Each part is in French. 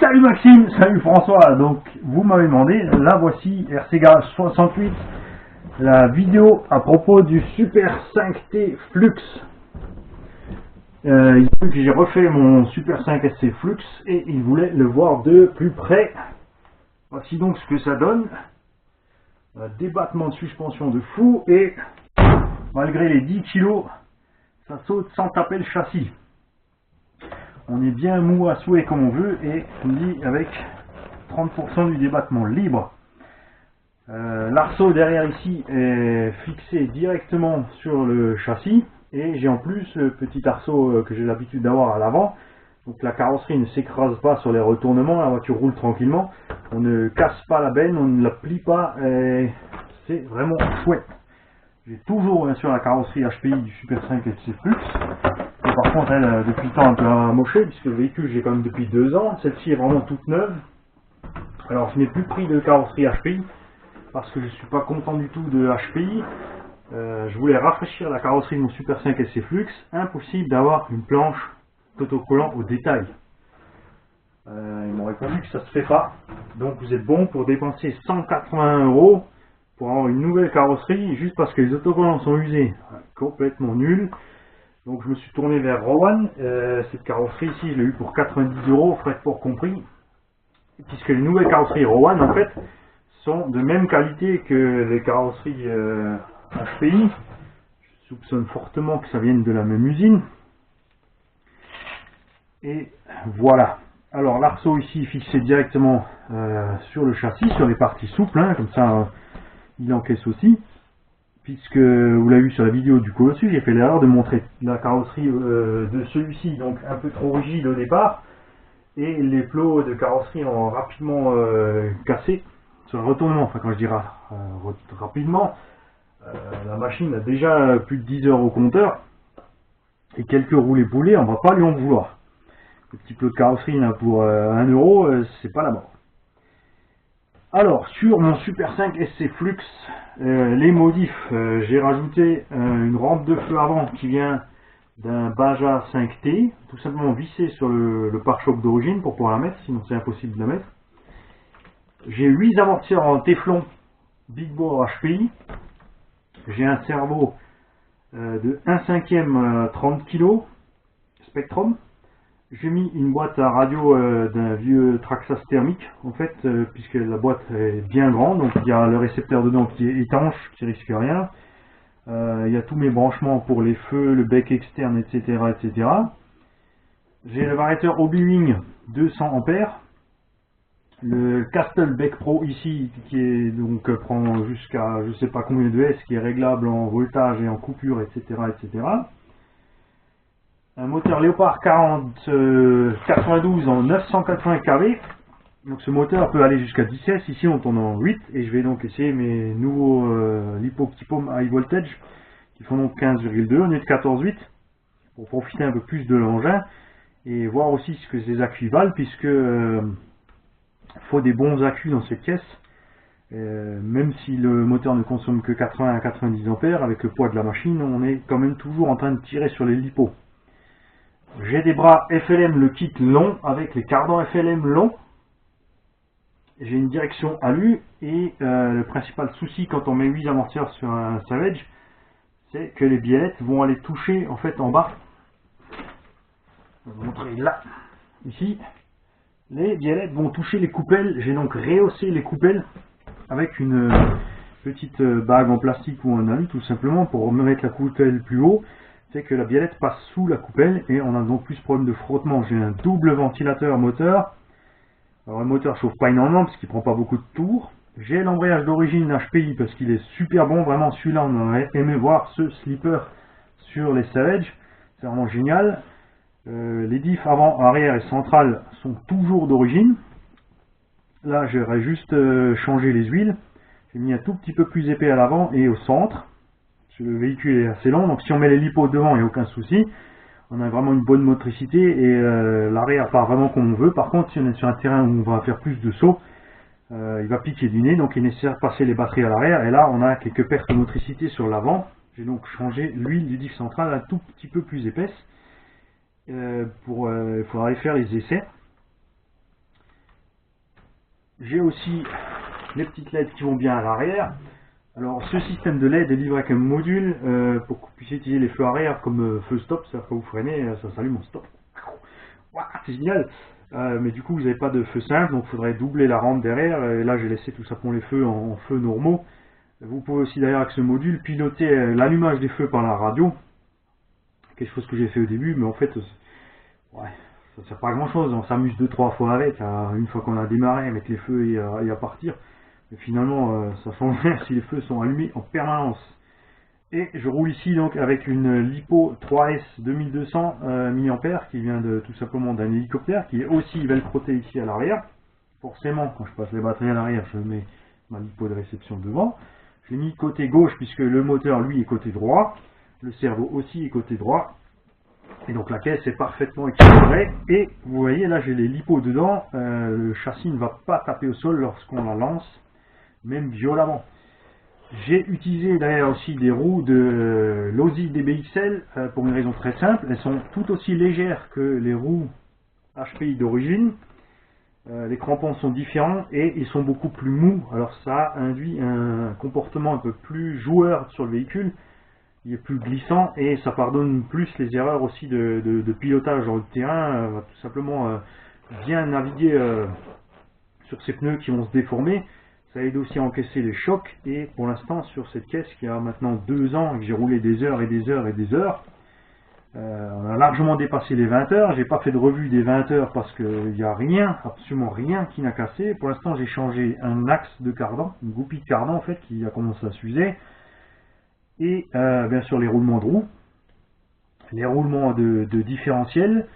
Salut Maxime, salut François. Donc vous m'avez demandé, la voici RCGage 68, la vidéo à propos du Super 5T Flux. Il a vu que j'ai refait mon Super 5 SC Flux et il voulait le voir de plus près. Voici donc ce que ça donne. Un débattement de suspension de fou et malgré les 10 kg, ça saute sans taper le châssis. On est bien mou à souhait comme on veut et on dit avec 30% du débattement libre. L'arceau derrière ici est fixé directement sur le châssis et j'ai en plus le petit arceau que j'ai l'habitude d'avoir à l'avant. Donc la carrosserie ne s'écrase pas sur les retournements, la voiture roule tranquillement, on ne casse pas la benne, on ne la plie pas, c'est vraiment chouette. J'ai toujours bien sûr la carrosserie HPI du Super 5 SC Flux. Et par contre elle depuis le temps un peu amochée puisque le véhicule j'ai quand même depuis 2 ans, celle-ci est vraiment toute neuve. Alors je n'ai plus pris de carrosserie HPI parce que je ne suis pas content du tout de HPI. Je voulais rafraîchir la carrosserie de mon Super 5 SC Flux, impossible d'avoir une planche d'autocollant au détail. Ils m'ont répondu que ça se fait pas, donc vous êtes bon pour dépenser 180 € pour avoir une nouvelle carrosserie juste parce que les autocollants sont usés. Complètement nul. Donc je me suis tourné vers Rowan. Cette carrosserie ici je l'ai eu pour 90 €, frais de port compris, puisque les nouvelles carrosseries Rowan en fait sont de même qualité que les carrosseries HPI. Je soupçonne fortement que ça vienne de la même usine. Et voilà. Alors l'arceau ici fixé directement sur le châssis, sur les parties souples, hein, comme ça il encaisse aussi. Puisque vous l'avez vu sur la vidéo du Colossus, j'ai fait l'erreur de montrer la carrosserie de celui-ci, donc un peu trop rigide au départ, et les plots de carrosserie ont rapidement cassé sur le retournement. Enfin, quand je dis rapidement, la machine a déjà plus de 10 heures au compteur, et quelques roulés boulés, on va pas lui en vouloir. Le petit plot de carrosserie là, pour 1 €, c'est pas la mort. Alors, sur mon Super 5 SC Flux, les modifs, j'ai rajouté une rampe de feu avant qui vient d'un Baja 5T, tout simplement vissée sur le pare-choc d'origine pour pouvoir la mettre, sinon c'est impossible de la mettre. J'ai 8 amortisseurs en téflon Big Bore HPI. J'ai un servo de 1/5 30 kg Spectrum. J'ai mis une boîte à radio d'un vieux Traxxas thermique, en fait, puisque la boîte est bien grande, donc il y a le récepteur dedans qui est étanche, qui risque rien. Il y a tous mes branchements pour les feux, le bec externe, etc. etc. J'ai le variateur Obi-Wing 200 ampères. Le Castle Bec Pro ici, qui est donc prend jusqu'à je sais pas combien de S, qui est réglable en voltage et en coupure, etc. etc. Un moteur Léopard 92 en 980 kV. Donc ce moteur peut aller jusqu'à 16. Ici on tourne en 8 et je vais donc essayer mes nouveaux Lipo High Voltage qui font donc 15,2 au lieu de 14,8 pour profiter un peu plus de l'engin et voir aussi ce que ces accus valent, puisque faut des bons accus dans cette pièce. Même si le moteur ne consomme que 80 à 90 ampères, avec le poids de la machine, on est quand même toujours en train de tirer sur les lipos. J'ai des bras FLM, le kit long, avec les cardans FLM longs. J'ai une direction alu, et le principal souci quand on met 8 amortisseurs sur un Savage, c'est que les biellettes vont aller toucher en fait en bas. Je vais vous montrer là, ici. Les biellettes vont toucher les coupelles. J'ai donc rehaussé les coupelles avec une petite bague en plastique ou en alu, tout simplement pour me mettre la coupelle plus haut. C'est que la biellette passe sous la coupelle et on a donc plus de problème de frottement. J'ai un double ventilateur moteur. Alors le moteur chauffe pas énormément parce qu'il prend pas beaucoup de tours. J'ai l'embrayage d'origine HPI parce qu'il est super bon, vraiment celui-là on aurait aimé voir ce slipper sur les Savage, c'est vraiment génial. Les diffs avant, arrière et centrale sont toujours d'origine. Là j'aurais juste changé les huiles. J'ai mis un tout petit peu plus épais à l'avant et au centre. Le véhicule est assez long, donc si on met les lipos devant, il n'y a aucun souci. On a vraiment une bonne motricité et l'arrière part vraiment comme on veut. Par contre, si on est sur un terrain où on va faire plus de sauts, il va piquer du nez, donc il est nécessaire de passer les batteries à l'arrière. Et là, on a quelques pertes de motricité sur l'avant. J'ai donc changé l'huile du diff central un tout petit peu plus épaisse. Il faudra aller faire les essais. j'ai aussi les petites LED qui vont bien à l'arrière. Alors ce système de LED est livré avec un module pour que vous puissiez utiliser les feux arrière comme feu stop, c'est-à-dire que vous freinez, ça s'allume en stop. Wow, c'est génial. Mais du coup vous n'avez pas de feu simple, donc il faudrait doubler la rampe derrière. Et là j'ai laissé tout simplement les feux en feux normaux. Vous pouvez aussi d'ailleurs avec ce module piloter l'allumage des feux par la radio. Quelque chose que j'ai fait au début, mais en fait ouais, ça ne sert pas à grand chose. On s'amuse 2-3 fois avec, une fois qu'on a démarré, mettre les feux et à partir. Mais finalement ça change rien si les feux sont allumés en permanence. Et je roule ici donc avec une LiPo 3S 2200 mAh qui vient tout simplement d'un hélicoptère, qui est aussi velcroté ici à l'arrière. Forcément, quand je passe les batteries à l'arrière, je mets ma LiPo de réception devant. Je l'ai mis côté gauche puisque le moteur lui est côté droit, le cerveau aussi est côté droit. Et donc la caisse est parfaitement équilibrée. Et vous voyez là j'ai les LiPo dedans, le châssis ne va pas taper au sol lorsqu'on la lance, même violemment. J'ai utilisé d'ailleurs aussi des roues de Losi DBXL pour une raison très simple. Elles sont tout aussi légères que les roues HPI d'origine. Les crampons sont différents et ils sont beaucoup plus mous. Alors ça induit un comportement un peu plus joueur sur le véhicule. Il est plus glissant et ça pardonne plus les erreurs aussi de pilotage dans le terrain. On va tout simplement bien naviguer sur ces pneus qui vont se déformer. Ça aide aussi à encaisser les chocs, et pour l'instant sur cette caisse qui a maintenant 2 ans et que j'ai roulé des heures et des heures et des heures, on a largement dépassé les 20 heures. J'ai pas fait de revue des 20 heures parce qu'il n'y a rien, absolument rien qui n'a cassé. Pour l'instant j'ai changé un axe de cardan, une goupille de cardan en fait qui a commencé à s'user, et bien sûr les roulements de roues, les roulements de différentiel.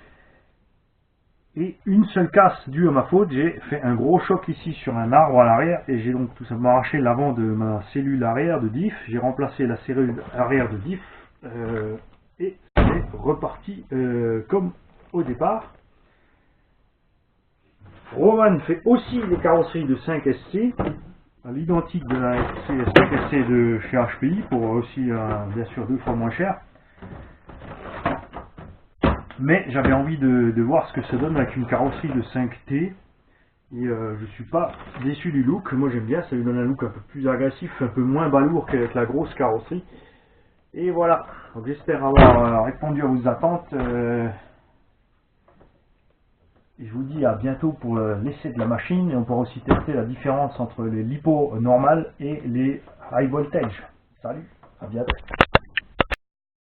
Et une seule casse due à ma faute, j'ai fait un gros choc ici sur un arbre à l'arrière et j'ai donc tout simplement arraché l'avant de ma cellule arrière de diff. J'ai remplacé la cellule arrière de diff et c'est reparti comme au départ. Rowan fait aussi les carrosseries de 5SC, à l'identique de la 5SC de chez HPI, pour aussi bien sûr 2 fois moins cher. Mais j'avais envie de voir ce que ça donne avec une carrosserie de 5T. Et je suis pas déçu du look. Moi j'aime bien, ça lui donne un look un peu plus agressif, un peu moins balourd qu'avec la grosse carrosserie. Et voilà, donc j'espère avoir répondu à vos attentes. Et je vous dis à bientôt pour l'essai de la machine. Et on pourra aussi tester la différence entre les LiPo normales et les high voltage. Salut, à bientôt.